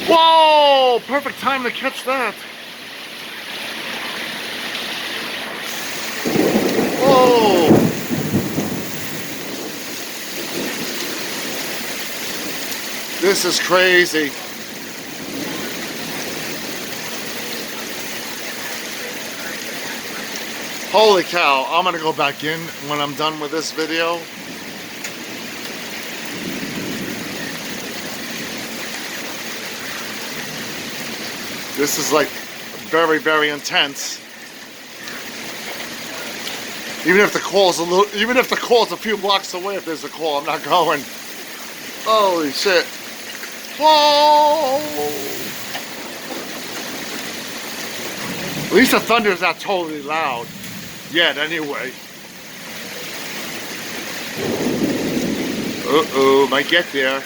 Whoa! Perfect time to catch that. Whoa! This is crazy. Holy cow, I'm gonna go back in when I'm done with this video. This is like very, very intense. Even if the call's a few blocks away, if there's a call, I'm not going. Holy shit. Whoa! At least the thunder is not totally loud yet, anyway. Uh-oh, might get there.